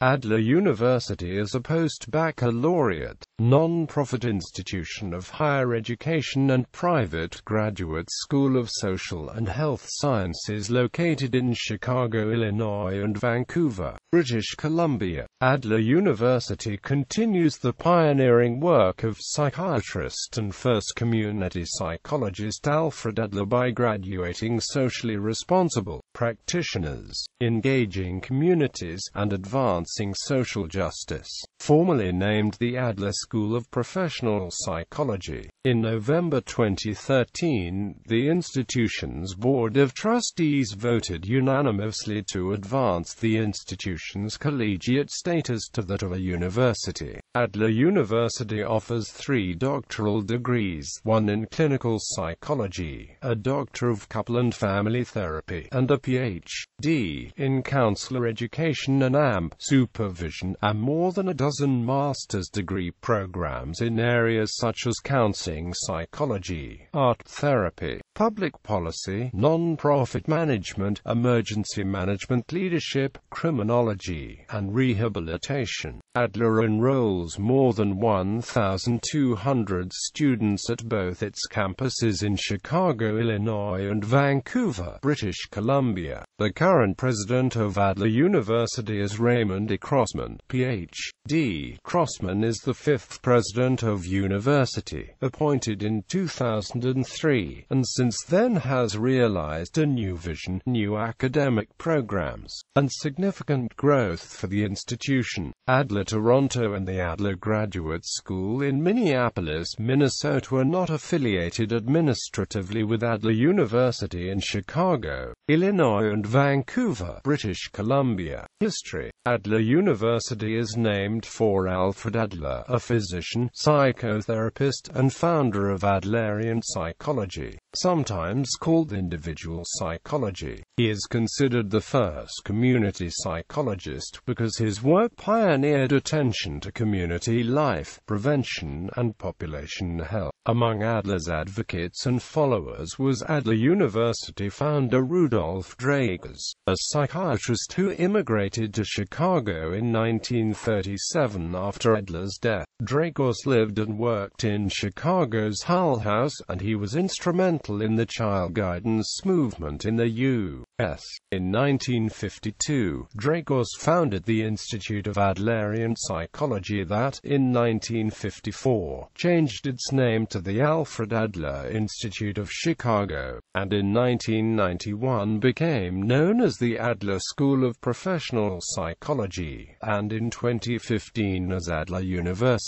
Adler University is a post-baccalaureate, non-profit institution of higher education and private graduate school of social and health sciences located in Chicago, Illinois and Vancouver, British Columbia. Adler University continues the pioneering work of psychiatrist and first community psychologist Alfred Adler by graduating socially responsible practitioners, engaging communities, and advancing social justice. Formerly named the Adler School of Professional Psychology, in November 2013, the institution's Board of Trustees voted unanimously to advance the institution's collegiate status to that of a university. Adler University offers 3 doctoral degrees, one in clinical psychology, a Doctor of Couple and Family Therapy, and a Ph.D. in counselor education and AMP supervision, and more than a dozen master's degree programs in areas such as counseling psychology, art therapy, public policy, non-profit management, emergency management, leadership, criminology, and rehabilitation. Adler enrolls more than 1,200 students at both its campuses in Chicago, Illinois and Vancouver, British Columbia. The current president of Adler University is Raymond E. Crossman, Ph.D. Crossman is the 5th president of university, appointed in 2003, and since then has realized a new vision, new academic programs, and significant growth for the institution. Adler Toronto and the Adler Graduate School in Minneapolis, Minnesota are not affiliated administratively with Adler University in Chicago, Illinois and Vancouver, British Columbia. History. Adler University is named for Alfred Adler, a physician, psychotherapist, and founder of Adlerian psychology, sometimes called individual psychology. He is considered the first community psychologist because his work pioneered attention to community life, prevention, and population health. Among Adler's advocates and followers was Adler University founder Rudolf Dragos, a psychiatrist who immigrated to Chicago in 1937 after Adler's death. Dragos lived and worked in Chicago's Hull House, and he was instrumental in the child guidance movement in the U.S. In 1952, Dragos founded the Institute of Adlerian Psychology that, in 1954, changed its name to the Alfred Adler Institute of Chicago, and in 1991 became known as the Adler School of Professional Psychology, and in 2015 as Adler University.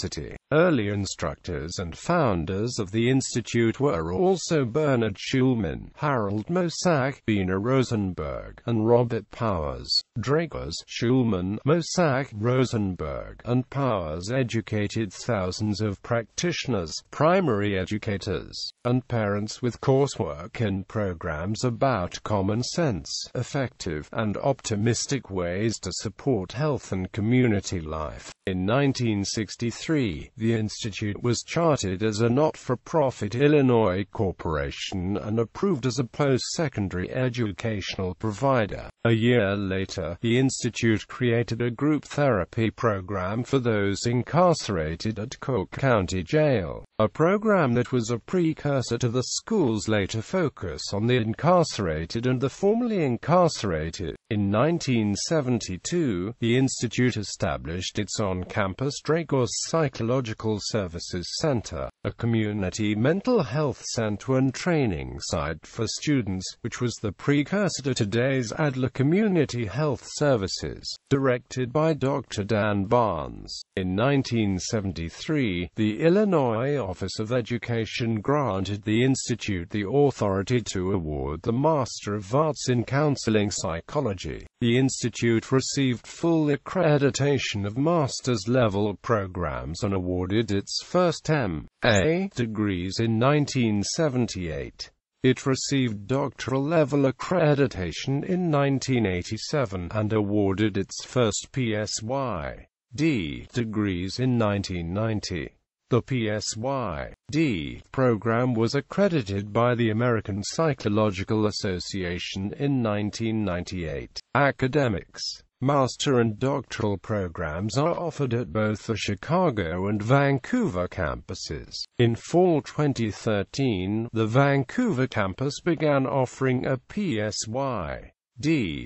Early instructors and founders of the institute were also Bernard Schulman, Harold Mosak, Bina Rosenberg, and Robert Powers. Dragos, Schulman, Mosak, Rosenberg, and Powers educated thousands of practitioners, primary educators, and parents with coursework and programs about common sense, effective, and optimistic ways to support health and community life. In 1963, the institute was chartered as a not-for-profit Illinois corporation and approved as a post-secondary educational provider. A year later, the institute created a group therapy program for those incarcerated at Cook County Jail, a program that was a precursor to the school's later focus on the incarcerated and the formerly incarcerated. In 1972, the institute established its on-campus Dragos Psychological Services Center, a community mental health center and training site for students, which was the precursor to today's Adler Community Health Services, directed by Dr. Dan Barnes. In 1973, the Illinois Office of Education granted the institute the authority to award the Master of Arts in Counseling Psychology. The institute received full accreditation of master's level programs and awarded its first M.A. degrees in 1978. It received doctoral level accreditation in 1987 and awarded its first Psy.D. degrees in 1990. The Psy.D. program was accredited by the American Psychological Association in 1998. Academics. Master and doctoral programs are offered at both the Chicago and Vancouver campuses. In fall 2013, the Vancouver campus began offering a Ph.D.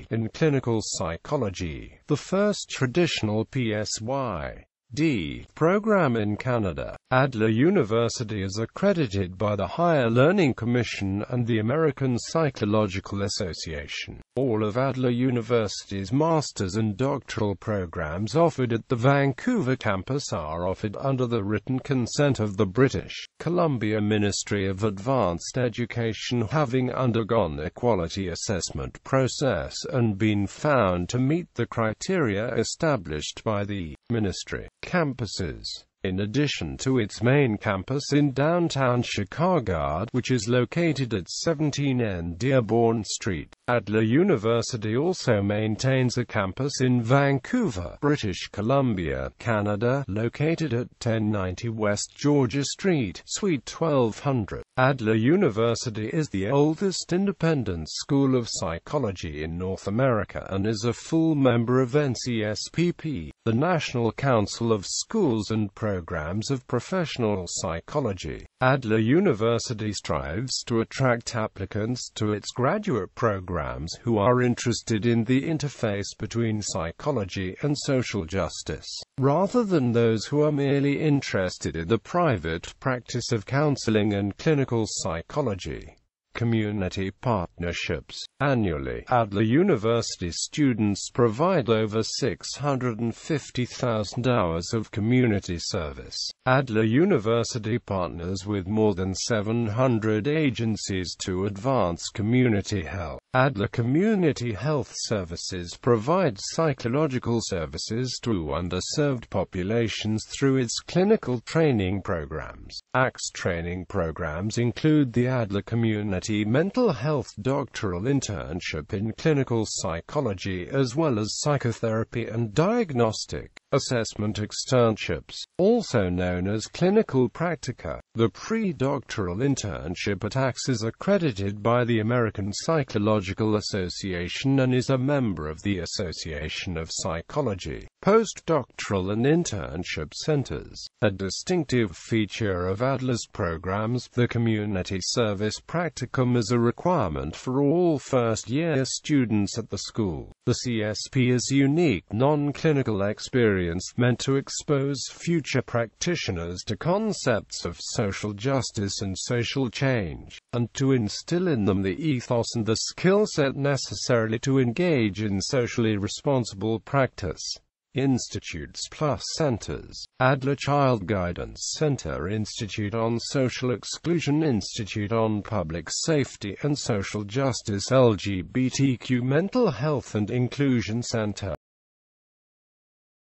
in clinical psychology, the first traditional Ph.D. program in Canada. Adler University is accredited by the Higher Learning Commission and the American Psychological Association. All of Adler University's master's and doctoral programs offered at the Vancouver campus are offered under the written consent of the British Columbia Ministry of Advanced Education, having undergone a quality assessment process and been found to meet the criteria established by the ministry. Campuses. In addition to its main campus in downtown Chicago, which is located at 17N Dearborn Street, Adler University also maintains a campus in Vancouver, British Columbia, Canada, located at 1090 West Georgia Street, Suite 1200. Adler University is the oldest independent school of psychology in North America and is a full member of NCSPP, the National Council of Schools and Programs of Professional Psychology. Adler University strives to attract applicants to its graduate programs who are interested in the interface between psychology and social justice, rather than those who are merely interested in the private practice of counseling and clinical psychology. Community partnerships. Annually, Adler University students provide over 650,000 hours of community service. Adler University partners with more than 700 agencies to advance community health. Adler Community Health Services provides psychological services to underserved populations through its clinical training programs. ACTS training programs include the Adler Community Mental Health Doctoral Internship in Clinical Psychology, as well as Psychotherapy and Diagnostic Assessment Externships, also known as Clinical Practica. The pre-doctoral internship at ACTS is accredited by the American Psychological Association and is a member of the Association of Psychology. Postdoctoral and Internship Centers. A distinctive feature of Adler's programs, the community service practicum, is a requirement for all first-year students at the school. The CSP is unique non-clinical experience meant to expose future practitioners to concepts of social justice and social change, and to instill in them the ethos and the skill set necessary to engage in socially responsible practice. Institutes plus centers. Adler Child Guidance Center, Institute on Social Exclusion, Institute on Public Safety and Social Justice, LGBTQ Mental Health and Inclusion Center.